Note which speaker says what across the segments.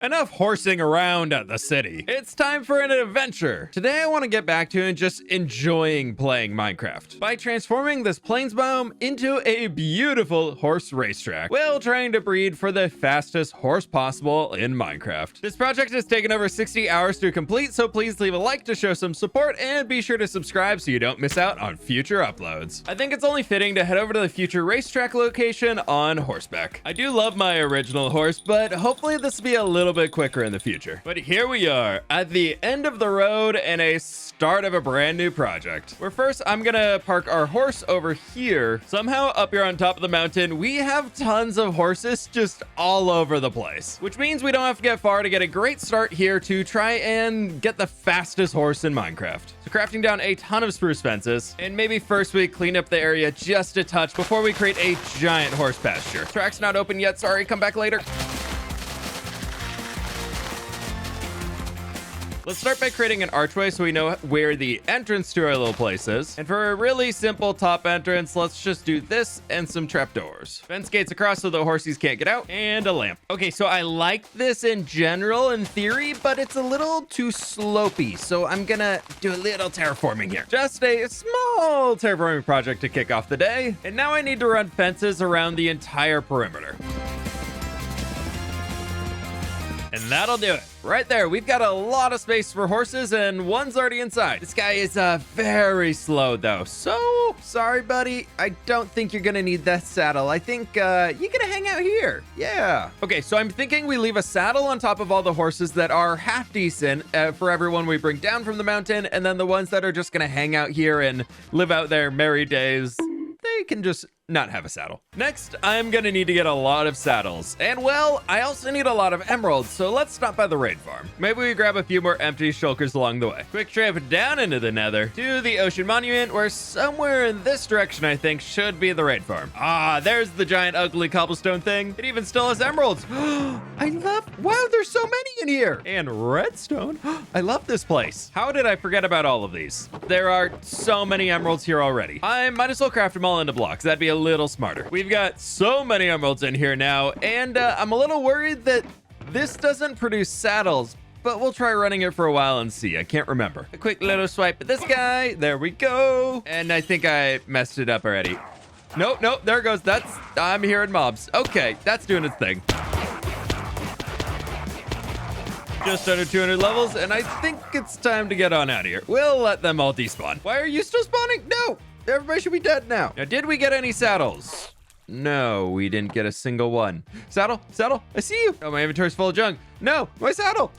Speaker 1: Enough horsing around at the city. It's time for an adventure. Today I want to get back to and just enjoying playing Minecraft by transforming this plains biome into a beautiful horse racetrack while trying to breed for the fastest horse possible in Minecraft. This project has taken over 60 hours to complete, so please leave a like to show some support and be sure to subscribe so you don't miss out on future uploads. I think it's only fitting to head over to the future racetrack location on horseback. I do love my original horse, but hopefully this will be a little bit quicker in the future. But here we are at the end of the road and a start of a brand new project, where first I'm gonna park our horse over here. Somehow up here on top of the mountain we have tons of horses just all over the place, which means we don't have to get far to get a great start here to try and get the fastest horse in Minecraft. So crafting down a ton of spruce fences, and maybe first we clean up the area just a touch before we create a giant horse pasture. Track's not open yet, sorry, come back later. Let's start by creating an archway so we know where the entrance to our little place is. And for a really simple top entrance, let's just do this and some trapdoors. Fence gates across so the horsies can't get out, and a lamp. Okay, so I like this in general, in theory, but it's a little too slopey. So I'm gonna do a little terraforming here. Just a small terraforming project to kick off the day. And now I need to run fences around the entire perimeter. And that'll do it. Right there, we've got a lot of space for horses and one's already inside. This guy is very slow though. So, sorry buddy, I don't think you're gonna need that saddle. I think you're gonna hang out here. Yeah. Okay, so I'm thinking we leave a saddle on top of all the horses that are half decent for everyone we bring down from the mountain, and then the ones that are just gonna hang out here and live out their merry days, they can just not have a saddle. Next, I'm gonna need to get a lot of saddles. And well, I also need a lot of emeralds, so let's stop by the raid farm. Maybe we grab a few more empty shulkers along the way. Quick trip down into the nether to the ocean monument, where somewhere in this direction I think should be the raid farm. Ah, there's the giant ugly cobblestone thing. It even still has emeralds. Wow, there's so many in here. And redstone. I love this place. How did I forget about all of these? There are so many emeralds here already. I might as well craft them all into blocks. That'd be a little smarter. We've got so many emeralds in here now, and I'm a little worried that this doesn't produce saddles, but we'll try running it for a while and see. I can't remember. A quick little swipe at this guy. There we go. And I think I messed it up already. Nope, there it goes. I'm hearing mobs. Okay, that's doing its thing. Just under 200 levels, and I think it's time to get on out of here. We'll let them all despawn. Why are you still spawning? No! Everybody should be dead now. Now, did we get any saddles? No, we didn't get a single one. Saddle, I see you. Oh, my inventory's full of junk. No, my saddle.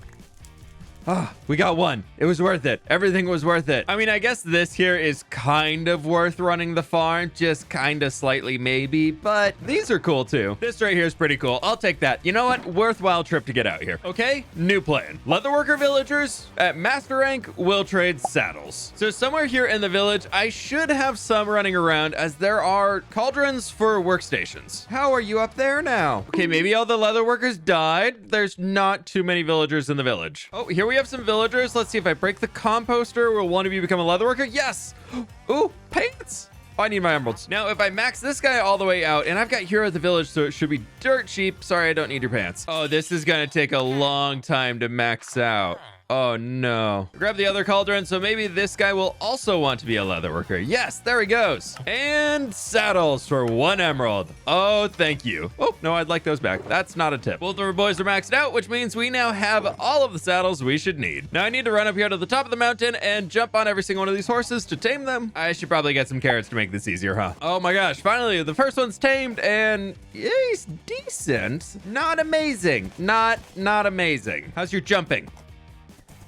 Speaker 1: Ah, we got one. It was worth it. Everything was worth it. I mean, I guess this here is kind of worth running the farm, just kind of slightly maybe, but these are cool too. This right here is pretty cool. I'll take that. You know what? Worthwhile trip to get out here. Okay, new plan. Leatherworker villagers at master rank will trade saddles. So somewhere here in the village, I should have some running around, as there are cauldrons for workstations. How are you up there now? Okay, maybe all the leatherworkers died. There's not too many villagers in the village. Oh, here we have some villagers. Let's see if I break the composter. Will one of you become a leatherworker? Yes. Ooh, pants. Oh, I need my emeralds. Now, if I max this guy all the way out, and I've got hero at the village, so it should be dirt cheap. Sorry, I don't need your pants. Oh, this is gonna take a long time to max out. Oh no. Grab the other cauldron, so maybe this guy will also want to be a leatherworker. Yes, there he goes. And saddles for 1 emerald. Oh, thank you. Oh, no, I'd like those back. That's not a tip. Both of our boys are maxed out, which means we now have all of the saddles we should need. Now I need to run up here to the top of the mountain and jump on every single one of these horses to tame them. I should probably get some carrots to make this easier, huh? Oh my gosh, finally, the first one's tamed, and yeah, he's decent. Not amazing. Not amazing. How's your jumping?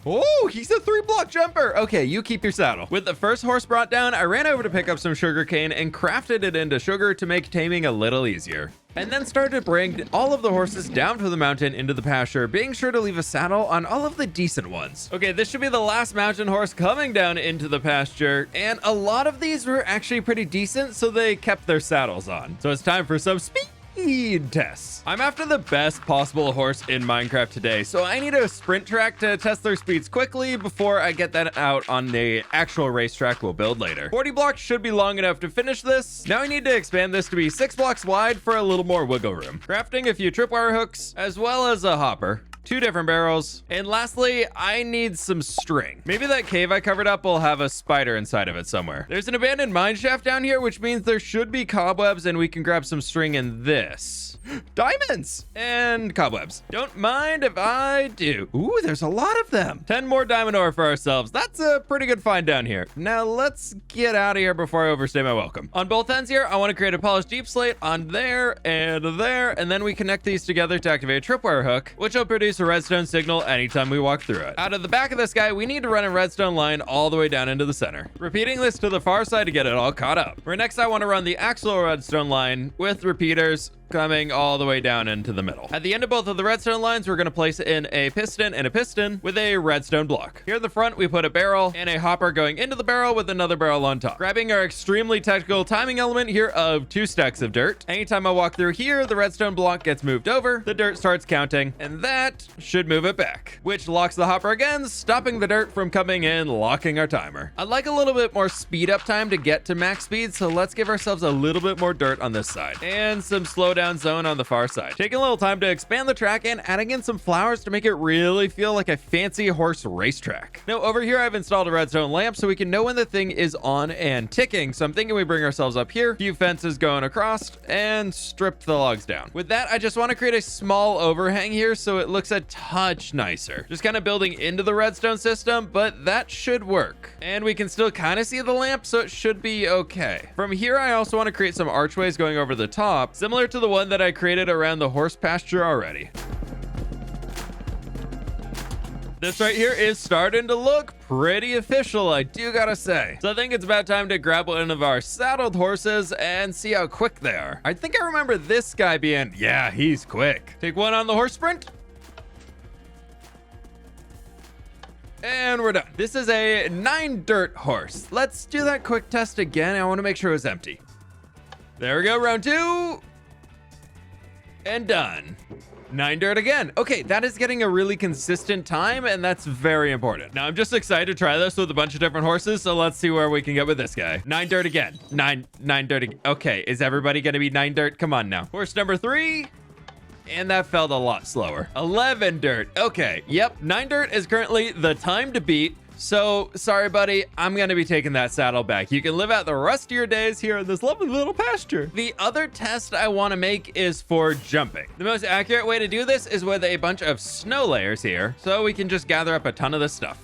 Speaker 1: Oh, he's a 3-block jumper. Okay, you keep your saddle. With the first horse brought down, I ran over to pick up some sugar cane and crafted it into sugar to make taming a little easier. And then started to bring all of the horses down from the mountain into the pasture, being sure to leave a saddle on all of the decent ones. Okay, this should be the last mountain horse coming down into the pasture, and a lot of these were actually pretty decent, so they kept their saddles on. So it's time for some speed tests. I'm after the best possible horse in Minecraft today, so I need a sprint track to test their speeds quickly before I get that out on the actual racetrack we'll build later. 40 blocks should be long enough to finish this. Now I need to expand this to be 6 blocks wide for a little more wiggle room. Crafting a few tripwire hooks, as well as a hopper. 2 different barrels. And lastly, I need some string. Maybe that cave I covered up will have a spider inside of it somewhere. There's an abandoned mine shaft down here, which means there should be cobwebs, and we can grab some string in this. Diamonds and cobwebs. Don't mind if I do. Ooh, there's a lot of them. 10 more diamond ore for ourselves. That's a pretty good find down here. Now let's get out of here before I overstay my welcome. On both ends here, I want to create a polished deep slate on there, and then we connect these together to activate a tripwire hook, which will produce a redstone signal anytime we walk through it. Out of the back of this guy, we need to run a redstone line all the way down into the center, repeating this to the far side to get it all caught up. Where next I want to run the actual redstone line with repeaters coming all the way down into the middle. At the end of both of the redstone lines, we're going to place in a piston and a piston with a redstone block. Here at the front, we put a barrel and a hopper going into the barrel with another barrel on top. Grabbing our extremely technical timing element here of 2 stacks of dirt. Anytime I walk through here, the redstone block gets moved over, the dirt starts counting, and that should move it back, which locks the hopper again, stopping the dirt from coming in, locking our timer. I'd like a little bit more speed up time to get to max speed, so let's give ourselves a little bit more dirt on this side and some slowdown zone on the far side. Taking a little time to expand the track and adding in some flowers to make it really feel like a fancy horse racetrack. Now over here, I've installed a redstone lamp so we can know when the thing is on and ticking. So I'm thinking we bring ourselves up here, few fences going across, and strip the logs down. With that, I just want to create a small overhang here so it looks a touch nicer. Just kind of building into the redstone system, but that should work. And we can still kind of see the lamp, so it should be okay. From here, I also want to create some archways going over the top, similar to the one that I created around the horse pasture already. This right here is starting to look pretty official, I do gotta say. So I think it's about time to grab one of our saddled horses and see how quick they are. I think I remember this guy being, yeah, he's quick. Take one on the horse sprint. And we're done. This is a 9 dirt horse. Let's do that quick test again. I want to make sure it was empty. There we go, round 2. And done. 9 dirt again. Okay, that is getting a really consistent time, and that's very important. Now, I'm just excited to try this with a bunch of different horses, so let's see where we can get with this guy. 9 dirt again. 9 dirt again. Okay, is everybody gonna be 9 dirt? Come on now. Horse number 3. And that felt a lot slower. 11 dirt. Okay, yep. 9 dirt is currently the time to beat. So, sorry, buddy, I'm gonna be taking that saddle back. You can live out the rest of your days here in this lovely little pasture. The other test I want to make is for jumping. The most accurate way to do this is with a bunch of snow layers here, so we can just gather up a ton of this stuff.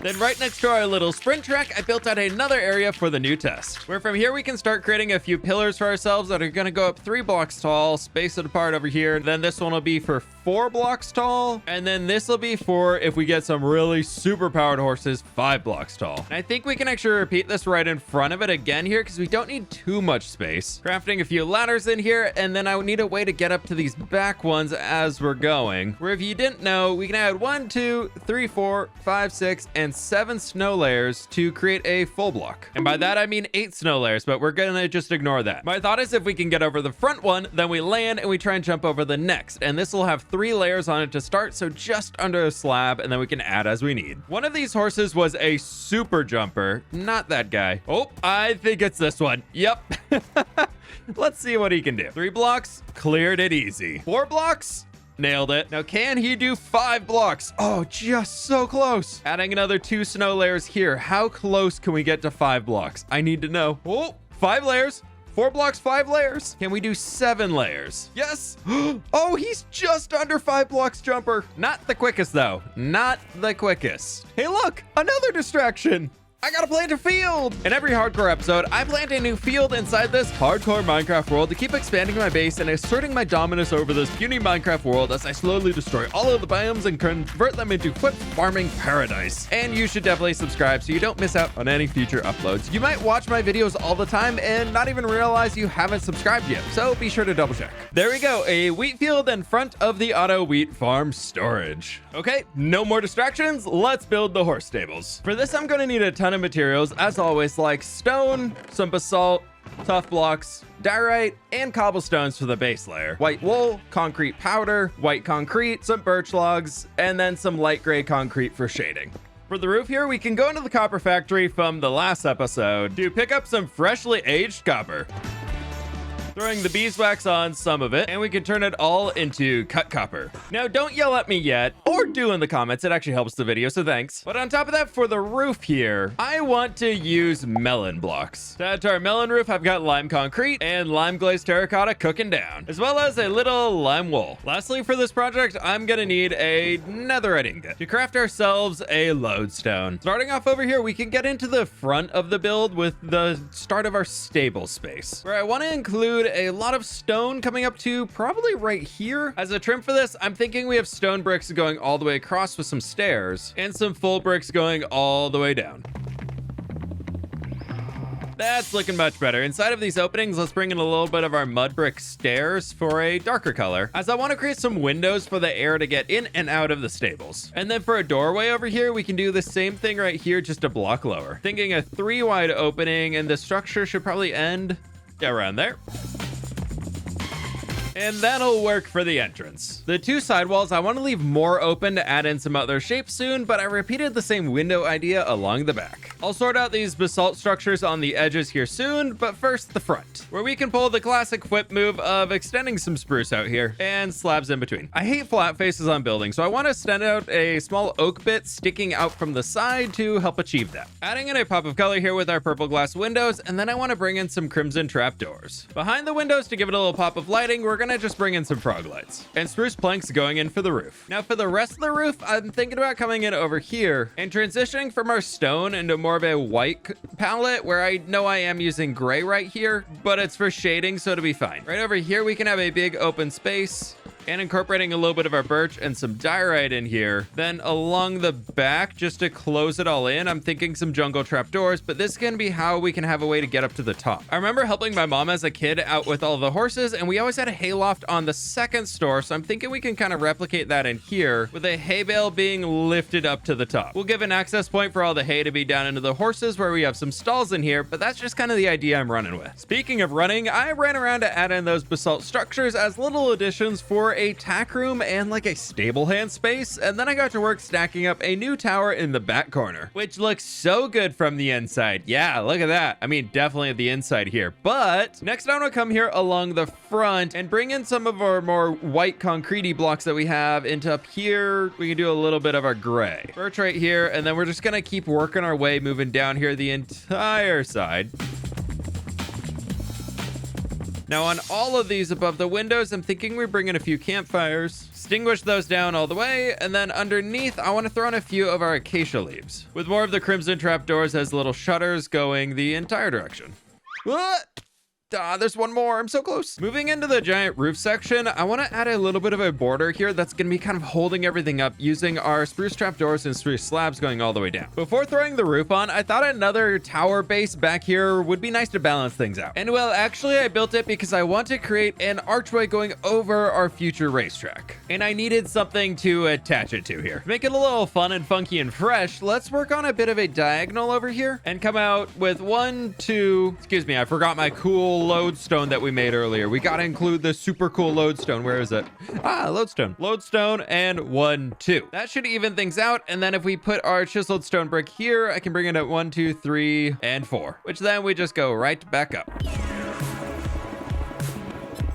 Speaker 1: Then right next to our little sprint track, I built out another area for the new test, where from here we can start creating a few pillars for ourselves that are going to go up 3 blocks tall, space it apart over here. Then this one will be for 4 blocks tall, and then this will be for, if we get some really super powered horses, 5 blocks tall. And I think we can actually repeat this right in front of it again here, because we don't need too much space. Crafting a few ladders in here, and then I would need a way to get up to these back ones as we're going, where if you didn't know, we can add 1, 2, 3, 4, 5, 6, and 7 snow layers to create a full block. And by that, I mean 8 snow layers, but we're gonna just ignore that. My thought is if we can get over the front one, then we land and we try and jump over the next. And this will have 3 layers on it to start, so just under a slab, and then we can add as we need. One of these horses was a super jumper, not that guy. Oh, I think it's this one. Yep. Let's see what he can do. 3 blocks, cleared it easy. 4 blocks, nailed it. Now, can he do 5 blocks? Oh, just so close. Adding another 2 snow layers here. How close can we get to 5 blocks? I need to know. Oh, 5 layers. 4 blocks, 5 layers. Can we do 7 layers? Yes. Oh, he's just under 5 blocks jumper. Not the quickest, though. Not the quickest. Hey, look, another distraction. I gotta plant a field! In every hardcore episode, I plant a new field inside this hardcore Minecraft world to keep expanding my base and asserting my dominance over this puny Minecraft world as I slowly destroy all of the biomes and convert them into fWhip farming paradise. And you should definitely subscribe so you don't miss out on any future uploads. You might watch my videos all the time and not even realize you haven't subscribed yet, so be sure to double check. There we go, a wheat field in front of the auto wheat farm storage. Okay, no more distractions, let's build the horse stables. For this, I'm gonna need a ton of materials, as always, like stone, some basalt, tough blocks, diorite, and cobblestones for the base layer, white wool, concrete powder, white concrete, some birch logs, and then some light gray concrete for shading. For the roof here, we can go into the copper factory from the last episode to pick up some freshly aged copper. throwing the beeswax on some of it, and we can turn it all into cut copper. Now, don't yell at me yet, or do in the comments. It actually helps the video, so thanks. But on top of that, for the roof here, I want to use melon blocks. To add to our melon roof, I've got lime concrete and lime glazed terracotta cooking down, as well as a little lime wool. Lastly, for this project, I'm gonna need a netherite ingot to craft ourselves a lodestone. Starting off over here, we can get into the front of the build with the start of our stable space, where I want to include a lot of stone coming up to probably right here. As a trim for this, I'm thinking we have stone bricks going all the way across with some stairs and some full bricks going all the way down. That's looking much better. Inside of these openings, let's bring in a little bit of our mud brick stairs for a darker color, as I want to create some windows for the air to get in and out of the stables. And then for a doorway over here, we can do the same thing right here, just a block lower. Thinking a 3 wide opening, and the structure should probably end around there. And that'll work for the entrance. The 2 sidewalls, I want to leave more open to add in some other shapes soon, but I repeated the same window idea along the back. I'll sort out these basalt structures on the edges here soon, but first the front, where we can pull the classic fWhip move of extending some spruce out here and slabs in between. I hate flat faces on buildings, so I want to extend out a small oak bit sticking out from the side to help achieve that. Adding in a pop of color here with our purple glass windows, and then I want to bring in some crimson trapdoors. Behind the windows to give it a little pop of lighting, we're gonna just bring in some frog lights and spruce planks going in for the roof. Now for the rest of the roof, I'm thinking about coming in over here and transitioning from our stone into more of a white palette, where I know I am using gray right here, but it's for shading, so it'll be fine. Right over here, we can have a big open space and incorporating a little bit of our birch and some diorite in here. Then along the back, just to close it all in, I'm thinking some jungle trapdoors, but this can be how we can have a way to get up to the top. I remember helping my mom as a kid out with all the horses, and we always had a hayloft on the second store, so I'm thinking we can kind of replicate that in here with a hay bale being lifted up to the top. We'll give an access point for all the hay to be down into the horses, where we have some stalls in here, but that's just kind of the idea I'm running with. Speaking of running, I ran around to add in those basalt structures as little additions for a tack room and like a stable hand space, and then I got to work stacking up a new tower in the back corner, which looks so good from the inside. Yeah, look at that. I mean, definitely the inside here, but next I want to come here along the front and bring in some of our more white concrete-y blocks that we have into up here. We can do a little bit of our gray birch right here, and then we're just gonna keep working our way moving down here the entire side. Now on all of these above the windows, I'm thinking we bring in a few campfires, extinguish those down all the way, and then underneath, I want to throw in a few of our acacia leaves, with more of the crimson trapdoors as little shutters going the entire direction. What? There's one more. I'm so close. Moving into the giant roof section, I want to add a little bit of a border here that's going to be kind of holding everything up using our spruce trapdoors and spruce slabs going all the way down. Before throwing the roof on, I thought another tower base back here would be nice to balance things out. And well, actually, I built it because I want to create an archway going over our future racetrack, and I needed something to attach it to here. To make it a little fun and funky and fresh, let's work on a bit of a diagonal over here and come out with 1, 2, excuse me, I forgot my cool lodestone that we made earlier. We got to include the super cool lodestone. Where is it? Lodestone. Lodestone, and 1, 2. That should even things out. And then if we put our chiseled stone brick here, I can bring it at 1, 2, 3, and 4, which then we just go right back up.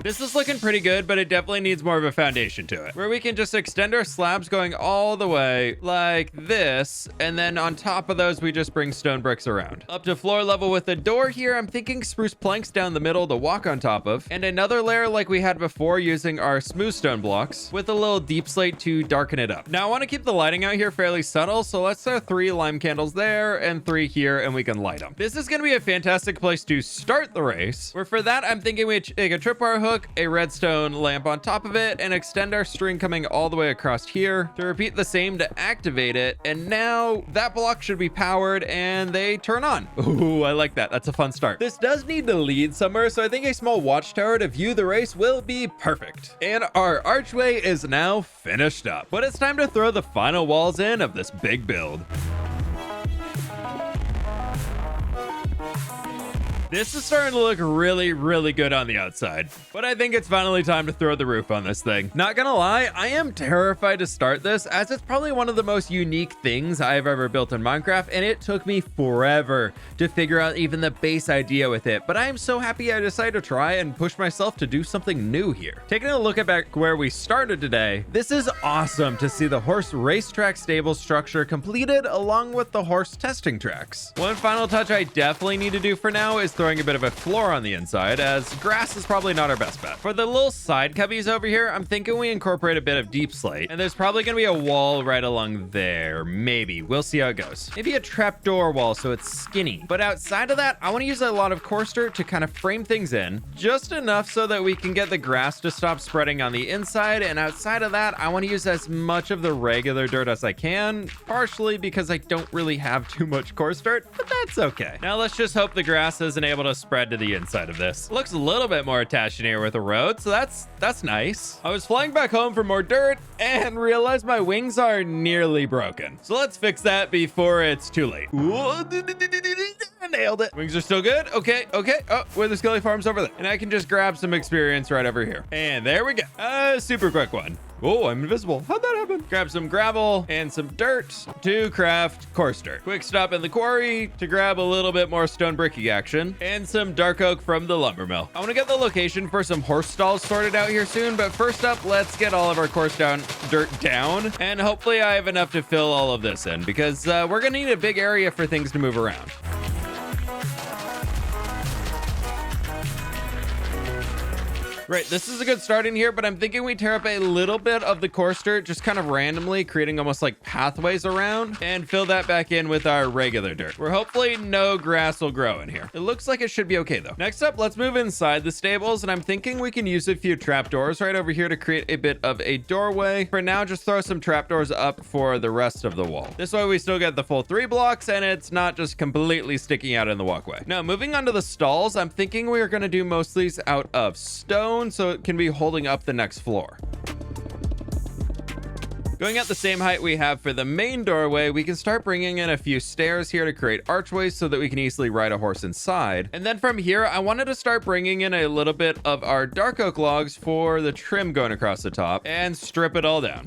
Speaker 1: This is looking pretty good, but it definitely needs more of a foundation to it, where we can just extend our slabs going all the way like this, and then on top of those, we just bring stone bricks around. Up to floor level with the door here, I'm thinking spruce planks down the middle to walk on top of, and another layer like we had before using our smooth stone blocks with a little deep slate to darken it up. Now, I want to keep the lighting out here fairly subtle, so let's throw 3 lime candles there and 3 here, and we can light them. This is going to be a fantastic place to start the race, where for that, I'm thinking we take a tripwire hook, a redstone lamp on top of it, and extend our string coming all the way across here to repeat the same to activate it. And now that block should be powered and they turn on. Ooh, I like that. That's a fun start. This does need to lead somewhere, so I think a small watchtower to view the race will be perfect. And our archway is now finished up, but it's time to throw the final walls in of this big build. This is starting to look really, really good on the outside, but I think it's finally time to throw the roof on this thing. Not gonna lie, I am terrified to start this, as it's probably one of the most unique things I've ever built in Minecraft, and it took me forever to figure out even the base idea with it, but I am so happy I decided to try and push myself to do something new here. Taking a look at back where we started today, this is awesome to see the horse racetrack stable structure completed along with the horse testing tracks. One final touch I definitely need to do for now is throwing a bit of a floor on the inside, as grass is probably not our best bet. For the little side cubbies over here, I'm thinking we incorporate a bit of deep slate, and there's probably gonna be a wall right along there. Maybe. We'll see how it goes. Maybe a trapdoor wall so it's skinny. But outside of that, I want to use a lot of coarse dirt to kind of frame things in, just enough so that we can get the grass to stop spreading on the inside, and outside of that, I want to use as much of the regular dirt as I can, partially because I don't really have too much coarse dirt, but that's okay. Now let's just hope the grass isn't able to spread to the inside of this. Looks a little bit more attached in here with a road, so that's nice. I was flying back home for more dirt and realized my wings are nearly broken. So let's fix that before it's too late. Nailed it. Wings are still good. Okay. Oh, where the skelly farm's over there. And I can just grab some experience right over here. And there we go. Super quick one. Oh, I'm invisible. How'd that happen? Grab some gravel and some dirt to craft coarse dirt. Quick stop in the quarry to grab a little bit more stone bricking action and some dark oak from the lumber mill. I want to get the location for some horse stalls sorted out here soon, but first up, let's get all of our coarse dirt down, and hopefully I have enough to fill all of this in, because we're gonna need a big area for things to move around. Right, this is a good start in here, but I'm thinking we tear up a little bit of the coarse dirt, just kind of randomly, creating almost like pathways around, and fill that back in with our regular dirt, where hopefully no grass will grow in here. It looks like it should be okay though. Next up, let's move inside the stables, and I'm thinking we can use a few trapdoors right over here to create a bit of a doorway. For now, just throw some trapdoors up for the rest of the wall. This way we still get the full 3 blocks, and it's not just completely sticking out in the walkway. Now, moving on to the stalls, I'm thinking we are going to do most of these out of stone, so it can be holding up the next floor. Going at the same height we have for the main doorway, we can start bringing in a few stairs here to create archways so that we can easily ride a horse inside. And then from here, I wanted to start bringing in a little bit of our dark oak logs for the trim going across the top and strip it all down.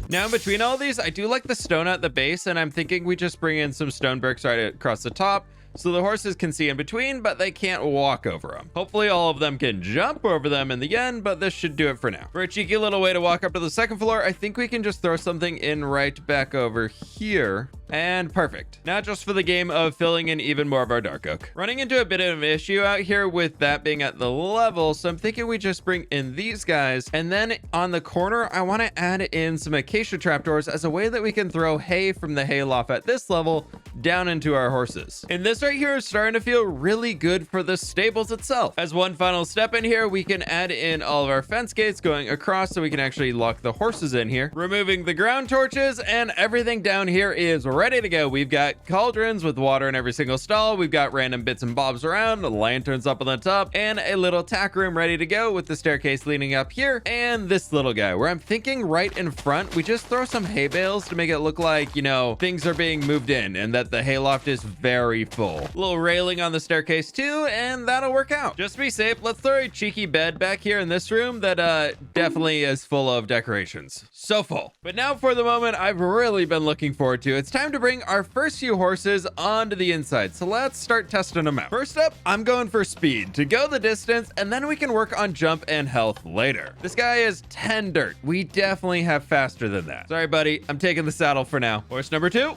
Speaker 1: Now, in between all of these, I do like the stone at the base, and I'm thinking we just bring in some stone bricks right across the top, so the horses can see in between, but they can't walk over them. Hopefully all of them can jump over them in the end, but this should do it for now. For a cheeky little way to walk up to the second floor, I think we can just throw something in right back over here. And perfect. Now just for the game of filling in even more of our dark oak. Running into a bit of an issue out here with that being at the level, so I'm thinking we just bring in these guys, and then on the corner, I want to add in some acacia trapdoors as a way that we can throw hay from the hay loft at this level down into our horses. And this right here is starting to feel really good for the stables itself. As one final step in here, we can add in all of our fence gates going across so we can actually lock the horses in here, removing the ground torches, and everything down here is ready to go. We've got cauldrons with water in every single stall. We've got random bits and bobs around, lanterns up on the top, and a little tack room ready to go with the staircase leading up here, and this little guy where I'm thinking right in front, we just throw some hay bales to make it look like, you know, things are being moved in and that the hayloft is very full. A little railing on the staircase too, and that'll work out. Just to be safe, let's throw a cheeky bed back here in this room that definitely is full of decorations. So full. But now for the moment I've really been looking forward to. It's time to bring our first few horses onto the inside. So let's start testing them out. First up, I'm going for speed to go the distance, and then we can work on jump and health later. This guy is 10 dirt. We definitely have faster than that. Sorry, buddy. I'm taking the saddle for now. Horse number 2.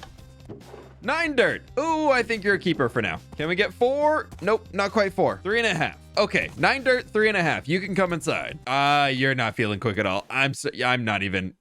Speaker 1: 9 dirt. Ooh, I think you're a keeper for now. Can we get 4? Nope, not quite 4. 3.5. Okay, 9 dirt, 3.5. You can come inside. You're not feeling quick at all. I'm not even.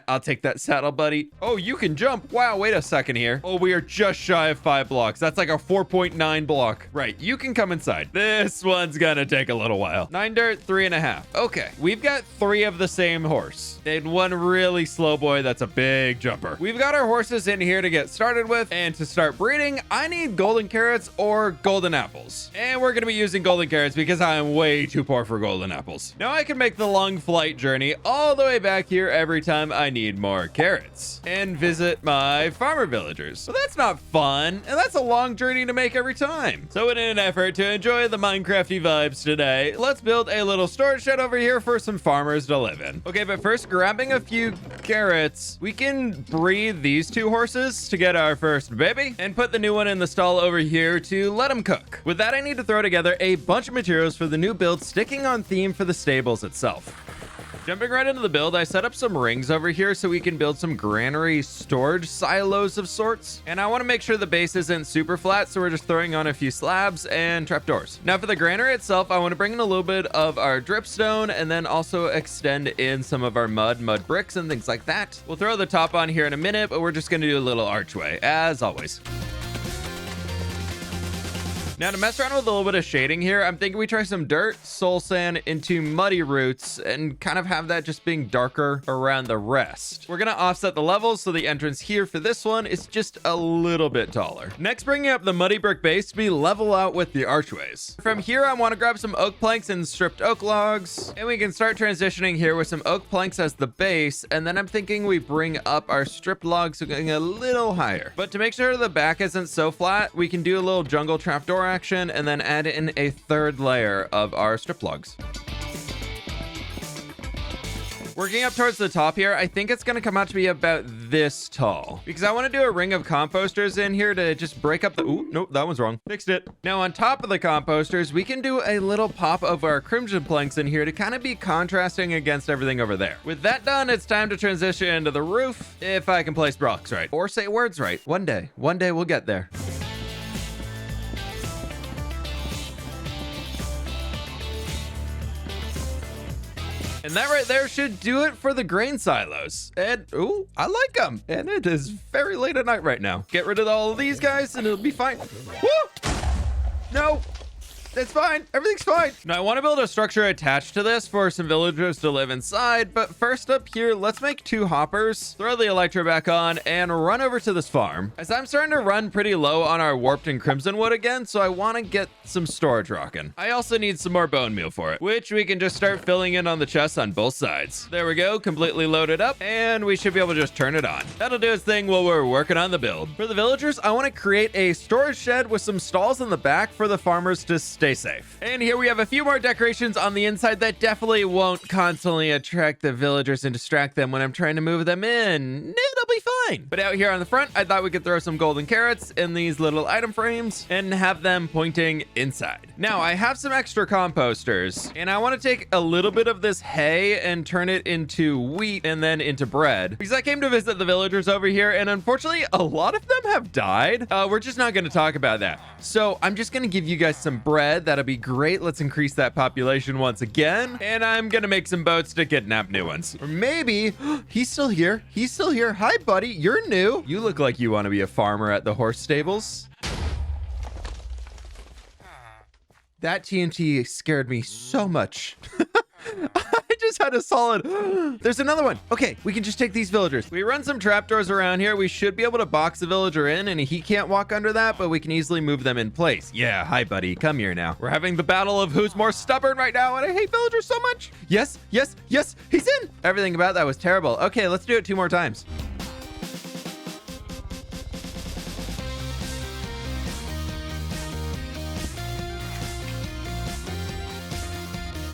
Speaker 1: I'll take that saddle, buddy. Oh, you can jump. Wow, wait a second here. Oh, we are just shy of 5 blocks. That's like a 4.9 block. Right, you can come inside. This one's gonna take a little while. 9 dirt, 3.5. Okay, we've got 3 of the same horse. And one really slow boy that's a big jumper. We've got our horses in here to get started with, and to start breeding, I need golden carrots or golden apples. And we're gonna be using golden carrots because I am way too poor for golden apples. Now I can make the long flight journey all the way back here every time time, I need more carrots and visit my farmer villagers. But that's not fun, and that's a long journey to make every time. So in an effort to enjoy the Minecrafty vibes today, let's build a little storage shed over here for some farmers to live in. Okay, but first, grabbing a few carrots, we can breed these 2 horses to get our first baby and put the new one in the stall over here to let him cook. With that, I need to throw together a bunch of materials for the new build, sticking on theme for the stables itself. Jumping right into the build, I set up some rings over here so we can build some granary storage silos of sorts. And I want to make sure the base isn't super flat, so we're just throwing on a few slabs and trapdoors. Now for the granary itself, I want to bring in a little bit of our dripstone and then also extend in some of our mud bricks and things like that. We'll throw the top on here in a minute, but we're just going to do a little archway, as always. Now to mess around with a little bit of shading here, I'm thinking we try some dirt, soul sand into muddy roots and kind of have that just being darker around the rest. We're gonna offset the levels so the entrance here for this one is just a little bit taller. Next, bringing up the muddy brick base to be level out with the archways. From here, I want to grab some oak planks and stripped oak logs, and we can start transitioning here with some oak planks as the base, and then I'm thinking we bring up our stripped logs going a little higher. But to make sure the back isn't so flat, we can do a little jungle trapdoor action and then add in a 3rd layer of our strip logs. Working up towards the top here, I think it's going to come out to be about this tall because I want to do a ring of composters in here to just break up the... Ooh, nope, that one's wrong. Fixed it. Now on top of the composters, we can do a little pop of our crimson planks in here to kind of be contrasting against everything over there. With that done, it's time to transition into the roof if I can place blocks right or say words right. One day we'll get there. And that right there should do it for the grain silos. And, ooh, I like them. And it is very late at night right now. Get rid of all of these guys and it'll be fine. Woo! No. It's fine. Everything's fine. Now, I want to build a structure attached to this for some villagers to live inside. But first up here, let's make 2 hoppers, throw the electro back on, and run over to this farm. As I'm starting to run pretty low on our warped and crimson wood again, so I want to get some storage rocking. I also need some more bone meal for it, which we can just start filling in on the chests on both sides. There we go, completely loaded up, and we should be able to just turn it on. That'll do its thing while we're working on the build. For the villagers, I want to create a storage shed with some stalls in the back for the farmers to stay safe. And here we have a few more decorations on the inside that definitely won't constantly attract the villagers and distract them when I'm trying to move them in. It'll be fine. But out here on the front, I thought we could throw some golden carrots in these little item frames and have them pointing inside. Now, I have some extra composters, and I want to take a little bit of this hay and turn it into wheat and then into bread, because I came to visit the villagers over here, and unfortunately, a lot of them have died. We're just not going to talk about that. So I'm just going to give you guys some bread. That'll be great. Let's increase that population once again. And I'm going to make some boats to kidnap new ones. Or maybe he's still here. He's still here. Hi, buddy. You're new. You look like you want to be a farmer at the horse stables. That TNT scared me so much. I just had a solid... There's another one. Okay, we can just take these villagers. We run some trapdoors around here. We should be able to box the villager in, and he can't walk under that, but we can easily move them in place. Yeah, hi, buddy. Come here now. We're having the battle of who's more stubborn right now, and I hate villagers so much. Yes, yes, yes. He's in. Everything about that was terrible. Okay, let's do it 2 more times.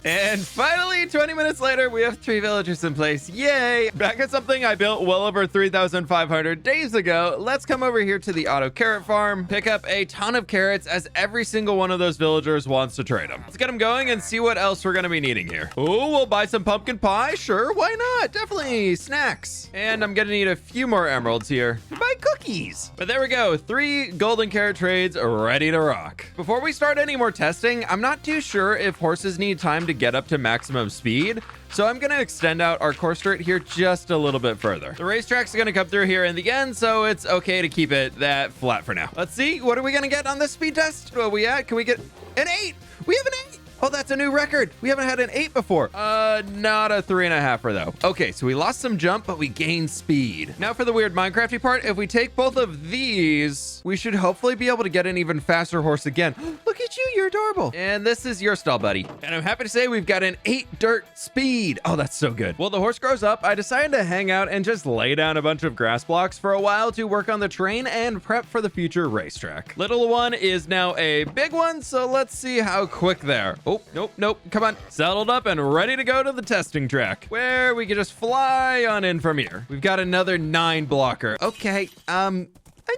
Speaker 1: And finally, 20 minutes later, we have 3 villagers in place. Yay! Back at something I built well over 3,500 days ago. Let's come over here to the auto carrot farm, pick up a ton of carrots as every single one of those villagers wants to trade them. Let's get them going and see what else we're going to be needing here. Oh, we'll buy some pumpkin pie. Sure, why not? Definitely snacks. And I'm going to need a few more emeralds here. Buy cookies. But there we go. 3 golden carrot trades ready to rock. Before we start any more testing, I'm not too sure if horses need time to get up to maximum speed, so I'm going to extend out our course straight here just a little bit further. The racetrack's going to come through here in the end, so it's okay to keep it that flat for now. Let's see, what are we going to get on this speed test? What are we at? Can we get an 8? We have an 8. Oh, that's a new record. We haven't had an 8 before. Not a 3.5er though. Okay, so we lost some jump, but we gained speed. Now for the weird Minecrafty part, if we take both of these, we should hopefully be able to get an even faster horse again. Look at you, you're adorable. And this is your stall, buddy. And I'm happy to say we've got an 8 dirt speed. Oh, that's so good. Well, the horse grows up. I decided to hang out and just lay down a bunch of grass blocks for a while to work on the train and prep for the future racetrack. Little one is now a big one, so let's see how quick they are. Oh, nope. Come on. Settled up and ready to go to the testing track where we can just fly on in from here. We've got another 9 blocker. Okay, I'm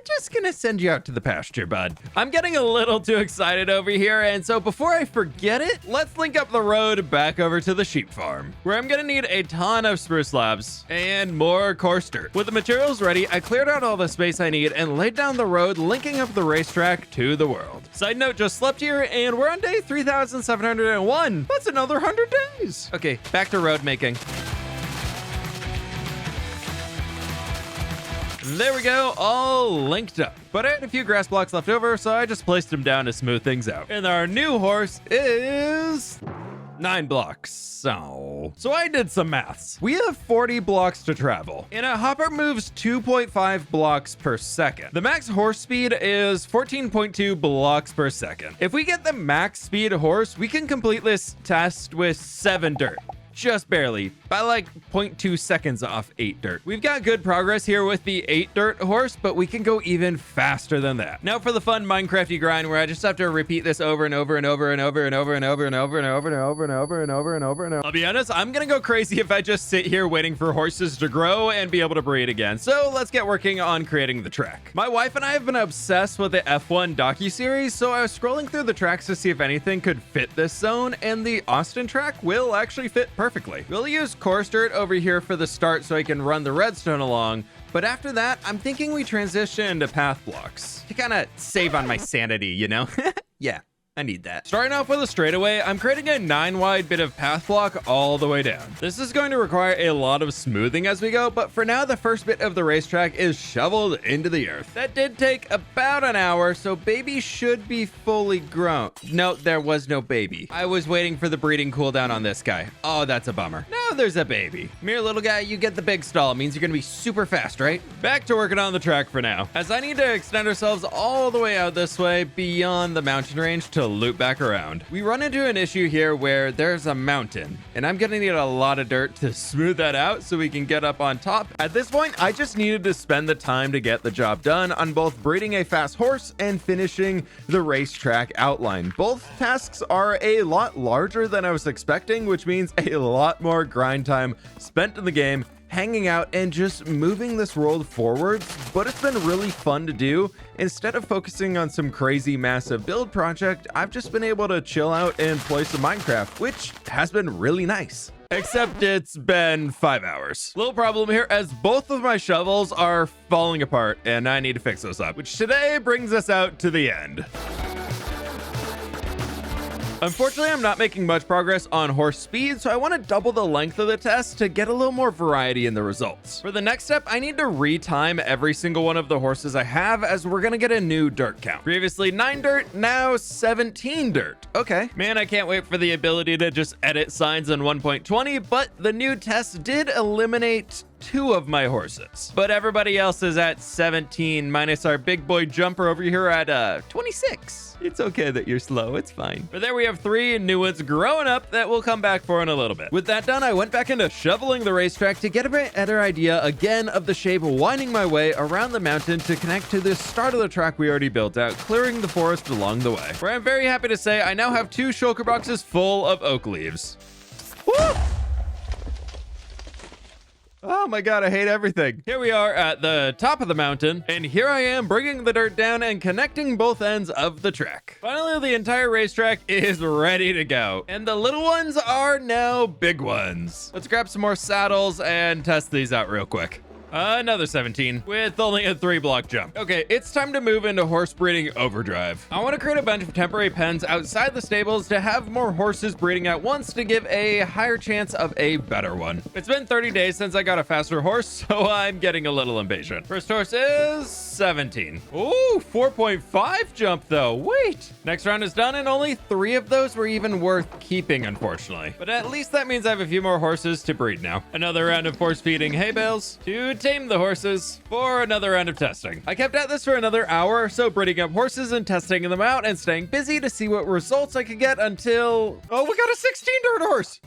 Speaker 1: just gonna send you out to the pasture, bud. I'm getting a little too excited over here, and so before I forget it, let's link up the road back over to the sheep farm, where I'm gonna need a ton of spruce slabs and more coarse dirt. With the materials ready, I cleared out all the space I need and laid down the road, linking up the racetrack to the world. Side note, just slept here, and we're on day 3,701. That's another 100 days. Okay, back to road making. There we go, all linked up. But I had a few grass blocks left over, so I just placed them down to smooth things out. And our new horse is 9 blocks. So I did some maths. We have 40 blocks to travel, and a hopper moves 2.5 blocks per second. The max horse speed is 14.2 blocks per second. If we get the max speed horse, we can complete this test with 7 dirt. Just barely, by like 0.2 seconds off 8 dirt. We've got good progress here with the 8 dirt horse, but we can go even faster than that. Now for the fun Minecrafty grind, where I just have to repeat this over and over and over and over and over and over and over and over and over and over and over and over and over. I'll be honest, I'm gonna go crazy if I just sit here waiting for horses to grow and be able to breed again. So let's get working on creating the track. My wife and I have been obsessed with the F1 docuseries, so I was scrolling through the tracks to see if anything could fit this zone, and the Austin track will actually fit perfectly. We'll use coarse dirt over here for the start so I can run the redstone along, but after that, I'm thinking we transition into path blocks to kind of save on my sanity, you know? Yeah. I need that. Starting off with a straightaway, I'm creating a 9-wide bit of path block all the way down. This is going to require a lot of smoothing as we go, but for now, the first bit of the racetrack is shoveled into the earth. That did take about an hour, so baby should be fully grown. No, there was no baby. I was waiting for the breeding cooldown on this guy. Oh, that's a bummer. Now there's a baby. Mere little guy, you get the big stall. It means you're gonna be super fast, right? Back to working on the track for now, as I need to extend ourselves all the way out this way beyond the mountain range to loop back around. We run into an issue here where there's a mountain, and I'm gonna need a lot of dirt to smooth that out so we can get up on top. At this point, I just needed to spend the time to get the job done on both breeding a fast horse and finishing the racetrack outline. Both tasks are a lot larger than I was expecting, which means a lot more grind time spent in the game hanging out and just moving this world forwards, but it's been really fun to do. Instead of focusing on some crazy massive build project, I've just been able to chill out and play some Minecraft, which has been really nice. Except it's been 5 hours. Little problem here, as both of my shovels are falling apart and I need to fix those up, which today brings us out to the end. Unfortunately, I'm not making much progress on horse speed, so I want to double the length of the test to get a little more variety in the results. For the next step, I need to retime every single one of the horses I have, as we're going to get a new dirt count. Previously 9 dirt, now 17 dirt. Okay. Man, I can't wait for the ability to just edit signs in 1.20, but the new test did eliminate 2 of my horses, but everybody else is at 17 minus our big boy jumper over here at 26. It's okay that you're slow, it's fine. But there we have 3 new ones growing up that we'll come back for in a little bit. With that done, I went back into shoveling the racetrack to get a better idea again of the shape, winding my way around the mountain to connect to the start of the track we already built out, clearing the forest along the way, where I'm very happy to say I now have 2 shulker boxes full of oak leaves. Woo! Oh my god, I hate everything. Here we are at the top of the mountain, and here I am bringing the dirt down and connecting both ends of the track. Finally, the entire racetrack is ready to go, and the little ones are now big ones. Let's grab some more saddles and test these out real quick. Another 17 with only a 3-block jump. Okay, it's time to move into horse breeding overdrive. I want to create a bunch of temporary pens outside the stables to have more horses breeding at once to give a higher chance of a better one. It's been 30 days since I got a faster horse, so I'm getting a little impatient. First horse is 17. Ooh, 4.5 jump though. Wait. Next round is done and only 3 of those were even worth keeping, unfortunately. But at least that means I have a few more horses to breed now. Another round of force feeding hay bales to tame the horses for another round of testing. I kept at this for another hour or so, breeding up horses and testing them out and staying busy to see what results I could get until... Oh, we got a 16 dirt horse.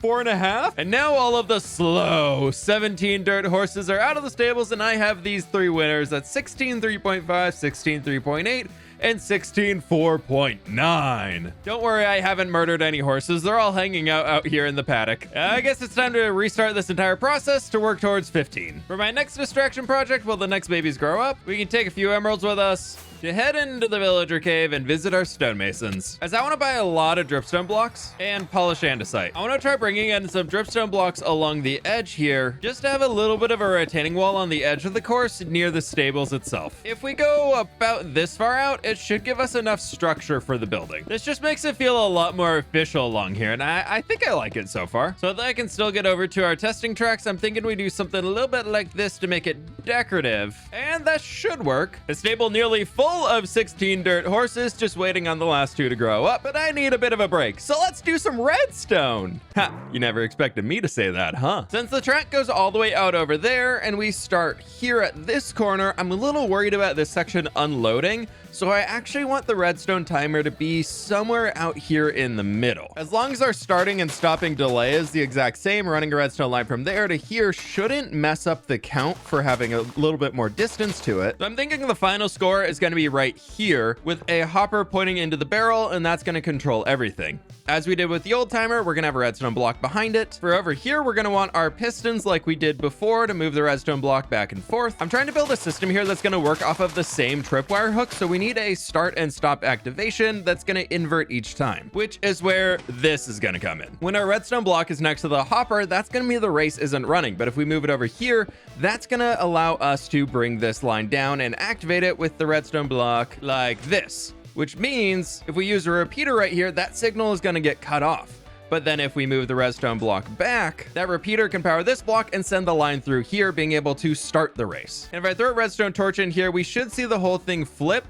Speaker 1: 4.5. And now all of the slow 17 dirt horses are out of the stables and I have these 3 winners. That's 16 3.5, 16 3.8, and 16 4.9. Don't worry, I haven't murdered any horses. They're all hanging out here in the paddock. I guess it's time to restart this entire process to work towards 15. For my next distraction project, while the next babies grow up, we can take a few emeralds with us to head into the villager cave and visit our stonemasons, as I want to buy a lot of dripstone blocks and polish andesite. I want to try bringing in some dripstone blocks along the edge here, just to have a little bit of a retaining wall on the edge of the course near the stables itself. If we go about this far out, it should give us enough structure for the building. This just makes it feel a lot more official along here, and I think I like it so far. So that I can still get over to our testing tracks, I'm thinking we do something a little bit like this to make it decorative, and that should work. The stable nearly full of 16 dirt horses, just waiting on the last 2 to grow up, but I need a bit of a break, so let's do some redstone. Ha, you never expected me to say that, huh? Since the track goes all the way out over there and we start here at this corner, I'm a little worried about this section unloading, so I actually want the redstone timer to be somewhere out here in the middle. As long as our starting and stopping delay is the exact same, running a redstone line from there to here shouldn't mess up the count for having a little bit more distance to it. So I'm thinking the final score is going to be right here with a hopper pointing into the barrel, and that's going to control everything. As we did with the old timer, we're going to have a redstone block behind it. For over here, we're going to want our pistons like we did before to move the redstone block back and forth. I'm trying to build a system here that's going to work off of the same tripwire hook, so we need a start and stop activation that's going to invert each time, which is where this is going to come in. When our redstone block is next to the hopper, that's going to mean the race isn't running, but if we move it over here, that's going to allow us to bring this line down and activate it with the redstone block like this, which means if we use a repeater right here, that signal is going to get cut off. But then if we move the redstone block back, that repeater can power this block and send the line through here, being able to start the race. And if I throw a redstone torch in here, we should see the whole thing flip,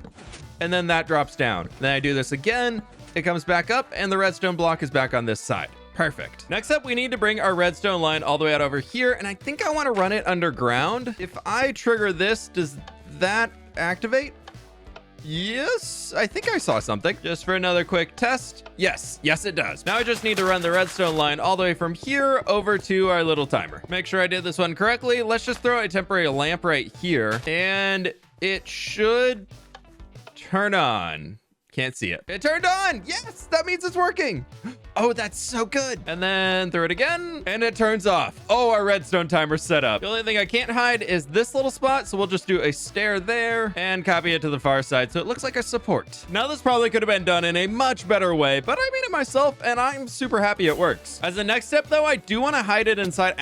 Speaker 1: and then that drops down. Then I do this again, it comes back up, and the redstone block is back on this side. Perfect. Next up, we need to bring our redstone line all the way out over here, and I think I want to run it underground. If I trigger this, does that activate? Yes, I think I saw something. Just for another quick test. Yes, it does. Now I just need to run the redstone line all the way from here over to our little timer. Make sure I did this one correctly. Let's just throw a temporary lamp right here, and it should turn on. Can't see it. It turned on. Yes, that means it's working. Oh, that's so good. And then throw it again, and it turns off. Oh, our redstone timer's set up. The only thing I can't hide is this little spot, so we'll just do a stair there and copy it to the far side so it looks like a support. Now, this probably could have been done in a much better way, but I made it myself, and I'm super happy it works. As the next step, though, I do want to hide it inside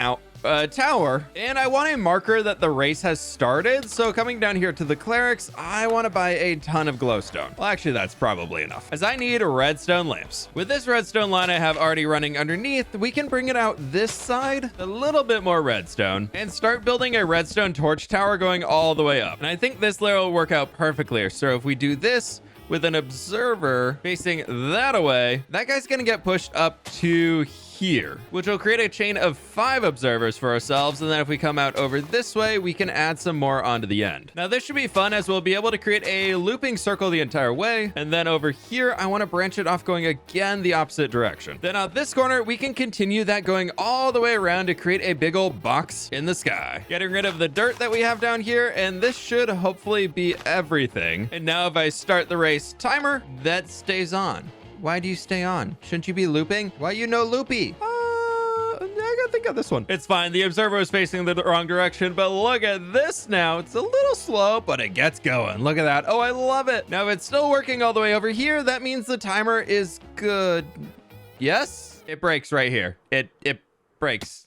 Speaker 1: tower, and I want a marker that the race has started. So coming down here to the clerics, I want to buy a ton of glowstone. Well, actually, that's probably enough, as I need redstone lamps. With this redstone line I have already running underneath, we can bring it out this side, a little bit more redstone, and start building a redstone torch tower going all the way up. And I think this layer will work out perfectly. So if we do this with an observer facing that away, that guy's gonna get pushed up to here, which will create a chain of 5 observers for ourselves. And then if we come out over this way, we can add some more onto the end. Now this should be fun, as we'll be able to create a looping circle the entire way. And then over here, I want to branch it off going again the opposite direction. Then out this corner, we can continue that going all the way around to create a big old box in the sky, getting rid of the dirt that we have down here. And this should hopefully be everything. And now if I start the race timer, that stays on. Why do you stay on? Shouldn't you be looping? Why you no loopy? I gotta think of this one. It's fine. The observer was facing the wrong direction, but look at this now. It's a little slow, but it gets going. Look at that. Oh, I love it. Now, if it's still working all the way over here, that means the timer is good. Yes? It breaks right here. It breaks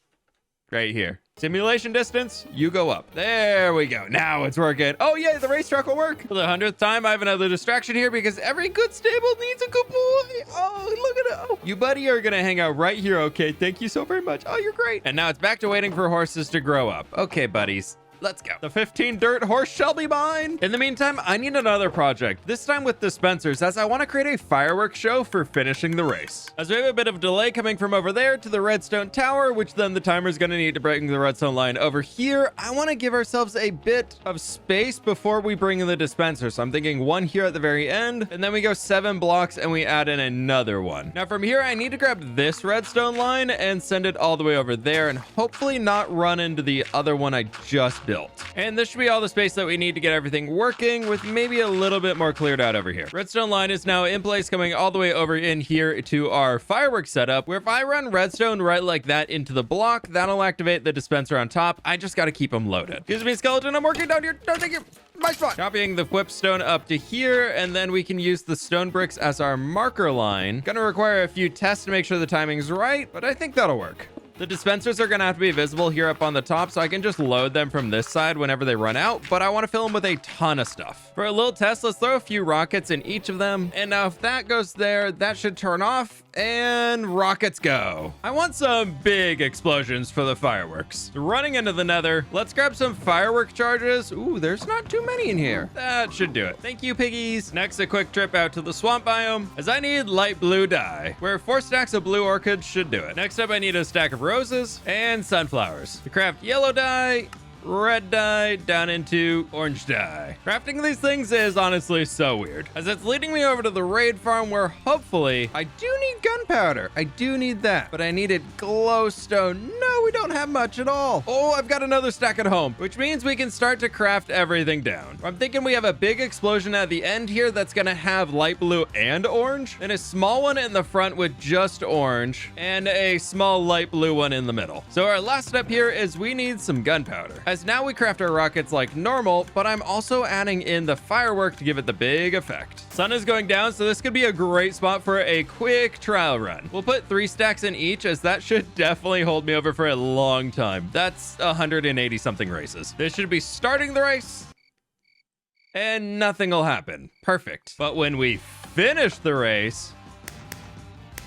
Speaker 1: right here. Simulation distance, you go up. There we go. Now it's working. Oh, yeah, the racetrack will work. For the 100th time, I have another distraction here because every good stable needs a good boy. Oh, look at it. Oh, you, buddy, are going to hang out right here. Okay, thank you so very much. Oh, you're great. And now it's back to waiting for horses to grow up. Okay, buddies. Let's go. The 15 dirt horse shall be mine. In the meantime, I need another project, this time with dispensers, as I want to create a fireworks show for finishing the race. As we have a bit of delay coming from over there to the redstone tower, which then the timer is going to need to bring the redstone line over here, I want to give ourselves a bit of space before we bring in the dispenser. So I'm thinking one here at the very end, and then we go 7 blocks and we add in another one. Now from here, I need to grab this redstone line and send it all the way over there and hopefully not run into the other one I just built. And this should be all the space that we need to get everything working, with maybe a little bit more cleared out over here. Redstone line is now in place, coming all the way over in here to our fireworks setup, where if I run redstone right like that into the block, that'll activate the dispenser on top. I just got to keep them loaded. Excuse me, skeleton, I'm working down here. No, thank you. My spot. Copying the fWhip stone up to here, and then we can use the stone bricks as our marker line. Gonna require a few tests to make sure the timing's right, but I think that'll work. The dispensers are gonna have to be visible here up on the top, so I can just load them from this side whenever they run out, but I want to fill them with a ton of stuff. For a little test, let's throw a few rockets in each of them, and now if that goes there, that should turn off, and rockets go. I want some big explosions for the fireworks. Running into the nether, let's grab some firework charges. Ooh, there's not too many in here. That should do it. Thank you, piggies. Next, a quick trip out to the swamp biome, as I need light blue dye, where 4 stacks of blue orchids should do it. Next up, I need a stack of roses and sunflowers. To craft yellow dye, red dye down into orange dye. Crafting these things is honestly so weird, as it's leading me over to the raid farm, where hopefully I do need gunpowder. I do need that, but I needed glowstone. No, we don't have much at all. Oh, I've got another stack at home, which means we can start to craft everything down. I'm thinking we have a big explosion at the end here that's gonna have light blue and orange, and a small one in the front with just orange, and a small light blue one in the middle. So our last step here is we need some gunpowder, as now we craft our rockets like normal, but I'm also adding in the firework to give it the big effect. Sun is going down, so this could be a great spot for a quick trial run. We'll put 3 stacks in each, as that should definitely hold me over for a long time. That's 180 something races. This should be starting the race, and nothing will happen. Perfect. But when we finish the race,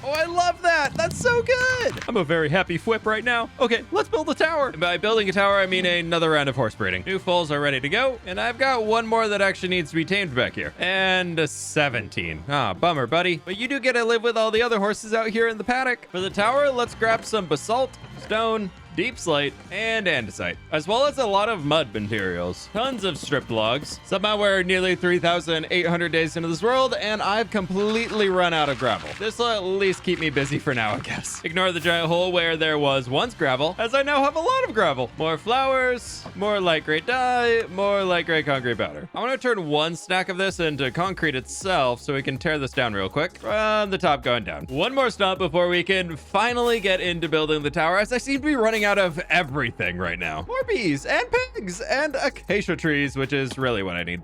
Speaker 1: oh, I love that. That's so good. I'm a very happy fWhip right now. Okay, let's build a tower. And by building a tower, I mean another round of horse breeding. New foals are ready to go, and I've got one more that actually needs to be tamed back here. And a 17. Ah, bummer, buddy. But you do get to live with all the other horses out here in the paddock. For the tower, let's grab some basalt, stone, deep slate, and andesite, as well as a lot of mud materials. Tons of stripped logs. Somehow we're nearly 3,800 days into this world, and I've completely run out of gravel. This will at least keep me busy for now, I guess. Ignore the giant hole where there was once gravel, as I now have a lot of gravel. More flowers, more light gray dye, more light gray concrete powder. I want to turn 1 stack of this into concrete itself, so we can tear this down real quick from the top going down. One more stomp before we can finally get into building the tower, as I seem to be running out of everything right now. More bees and pigs and acacia trees, which is really what I need.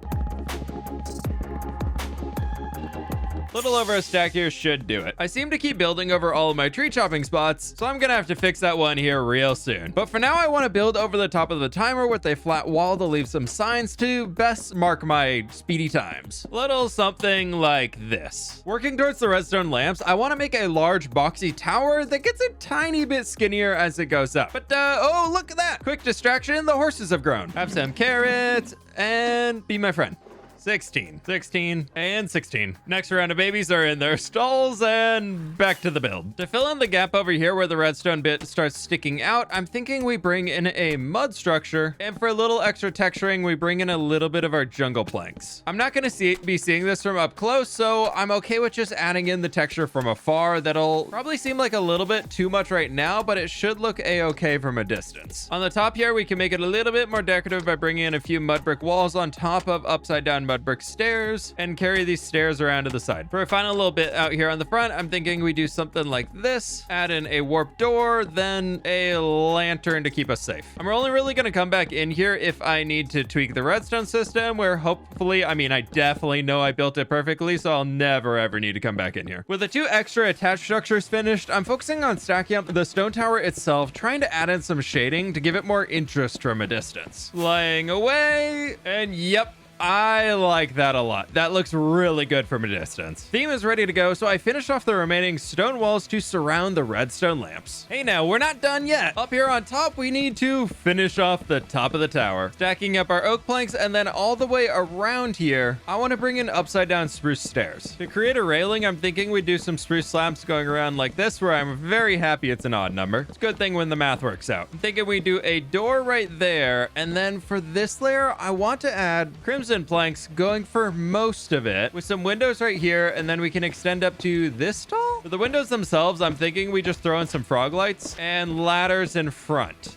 Speaker 1: Little over a stack here should do it. I seem to keep building over all of my tree chopping spots, so I'm gonna have to fix that one here real soon. But for now, I want to build over the top of the timer with a flat wall to leave some signs to best mark my speedy times. Little something like this. Working towards the redstone lamps, I want to make a large boxy tower that gets a tiny bit skinnier as it goes up. But oh, look at that. Quick distraction, the horses have grown. Have some carrots and be my friend. 16, 16, and 16. Next round of babies are in their stalls, and back to the build. To fill in the gap over here where the redstone bit starts sticking out, I'm thinking we bring in a mud structure, and for a little extra texturing, we bring in a little bit of our jungle planks. I'm not gonna be seeing this from up close, so I'm okay with just adding in the texture from afar. That'll probably seem like a little bit too much right now, but it should look a-okay from a distance. On the top here, we can make it a little bit more decorative by bringing in a few mud brick walls on top of upside down mud brick stairs, and carry these stairs around to the side. For a final little bit out here on the front, I'm thinking we do something like this, add in a warp door, then a lantern to keep us safe. I'm only really going to come back in here if I need to tweak the redstone system, where hopefully, I mean, I definitely know I built it perfectly, so I'll never ever need to come back in here. With the 2 extra attached structures finished, I'm focusing on stacking up the stone tower itself, trying to add in some shading to give it more interest from a distance. Flying away, and yep, I like that a lot. That looks really good from a distance. Theme is ready to go, so I finished off the remaining stone walls to surround the redstone lamps. Hey, now we're not done yet. Up here on top, we need to finish off the top of the tower, stacking up our oak planks, and then all the way around here, I want to bring in upside down spruce stairs. To create a railing, I'm thinking we do some spruce slabs going around like this, where I'm very happy it's an odd number. It's a good thing when the math works out. I'm thinking we do a door right there, and then for this layer, I want to add crimson planks going for most of it, with some windows right here, and then we can extend up to this tall. For the windows themselves, I'm thinking we just throw in some frog lights and ladders in front.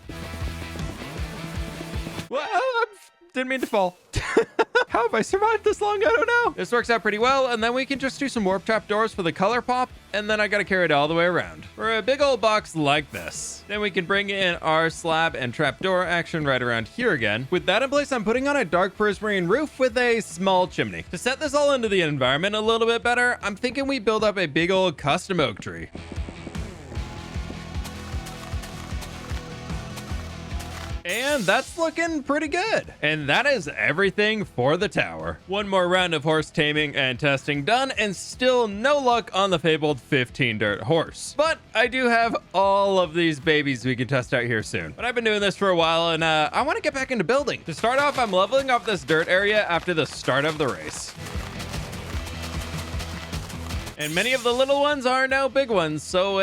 Speaker 1: Well, didn't mean to fall. How have I survived this long? I don't know. This works out pretty well, and then we can just do some warp trap doors for the color pop, and then I gotta carry it all the way around. For a big old box like this, then we can bring in our slab and trapdoor action right around here again. With that in place, I'm putting on a dark prismarine roof with a small chimney. To set this all into the environment a little bit better, I'm thinking we build up a big old custom oak tree. And that's looking pretty good. And that is everything for the tower. One more round of horse taming and testing done, and still no luck on the fabled 15 dirt horse. But I do have all of these babies we can test out here soon. But I've been doing this for a while, and I want to get back into building. To start off, I'm leveling up this dirt area after the start of the race. And many of the little ones are now big ones, so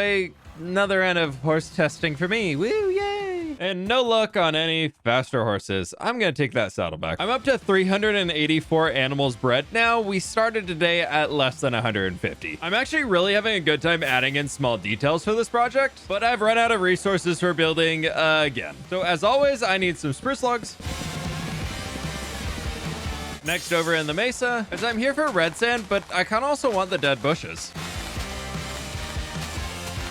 Speaker 1: another end of horse testing for me. Woo, yay! And no luck on any faster horses. I'm gonna take that saddle back. I'm up to 384 animals bred now. We started today at less than 150. I'm actually really having a good time adding in small details for this project, but I've run out of resources for building again. So as always, I need some spruce logs. Next over in the mesa, as I'm here for red sand, but I kind of also want the dead bushes.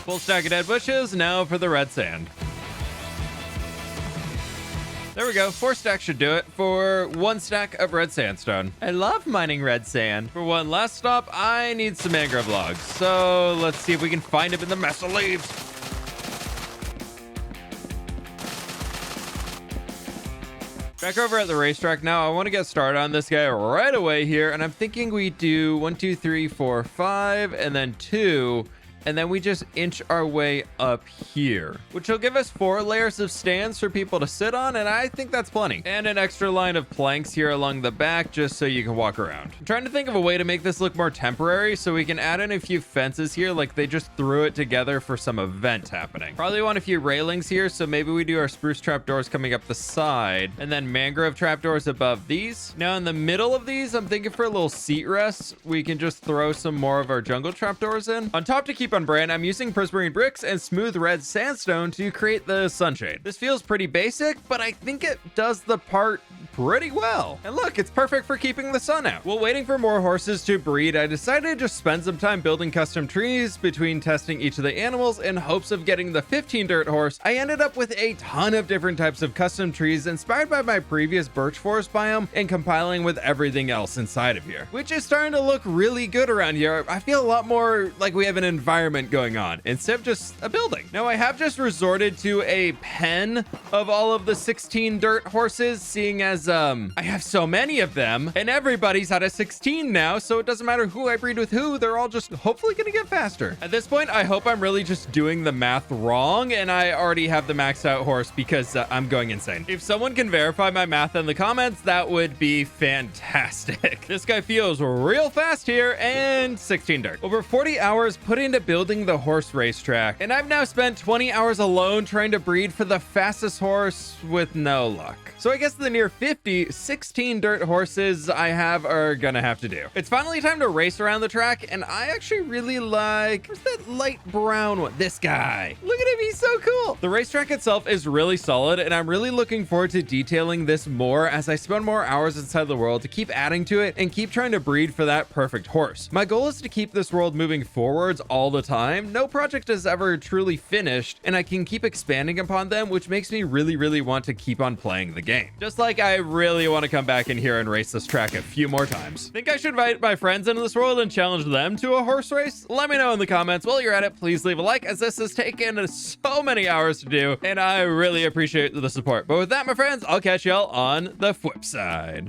Speaker 1: Full stack of dead bushes, now for the red sand. There we go, 4 stacks should do it for 1 stack of red sandstone. I love mining red sand. For one last stop, I need some mangrove logs. So let's see if we can find them in the mess of leaves. Back over at the racetrack now, I want to get started on this guy right away here. And I'm thinking we do 1, 2, 3, 4, 5, and then 2. And then we just inch our way up here, which will give us 4 layers of stands for people to sit on, and I think that's plenty. And an extra line of planks here along the back just so you can walk around. I'm trying to think of a way to make this look more temporary, so we can add in a few fences here like they just threw it together for some event happening. Probably want a few railings here, so maybe we do our spruce trapdoors coming up the side, and then mangrove trapdoors above these. Now in the middle of these, I'm thinking for a little seat rest, we can just throw some more of our jungle trapdoors in. On top to keep on brand, I'm using prismarine bricks and smooth red sandstone to create the sunshade. This feels pretty basic, but I think it does the part pretty well. And look, it's perfect for keeping the sun out. While waiting for more horses to breed, I decided to just spend some time building custom trees between testing each of the animals in hopes of getting the 15 dirt horse. I ended up with a ton of different types of custom trees inspired by my previous birch forest biome and compiling with everything else inside of here, which is starting to look really good around here. I feel a lot more like we have an environment going on instead of just a building. Now I have just resorted to a pen of all of the 16 dirt horses, seeing as I have so many of them and everybody's at a 16 now, so it doesn't matter who I breed with who, they're all just hopefully gonna get faster. At this point, I hope I'm really just doing the math wrong and I already have the maxed out horse because I'm going insane. If someone can verify my math in the comments, that would be fantastic. This guy feels real fast here, and 16 dirt. Over 40 hours put into building the horse racetrack, and I've now spent 20 hours alone trying to breed for the fastest horse with no luck. So I guess the near 50, 16 dirt horses I have are gonna have to do. It's finally time to race around the track, and I actually really like, where's that light brown one? This guy. Look at him, he's so cool. The racetrack itself is really solid, and I'm really looking forward to detailing this more as I spend more hours inside the world to keep adding to it and keep trying to breed for that perfect horse. My goal is to keep this world moving forwards all the time. No project is ever truly finished, and I can keep expanding upon them, which makes me really want to keep on playing the game. Just like I really want to come back in here and race this track a few more times. Think I should invite my friends into this world and challenge them to a horse race? Let me know in the comments. While you're at it, please leave a like, as this has taken so many hours to do, and I really appreciate the support. But with that, my friends, I'll catch y'all on the fWhip side.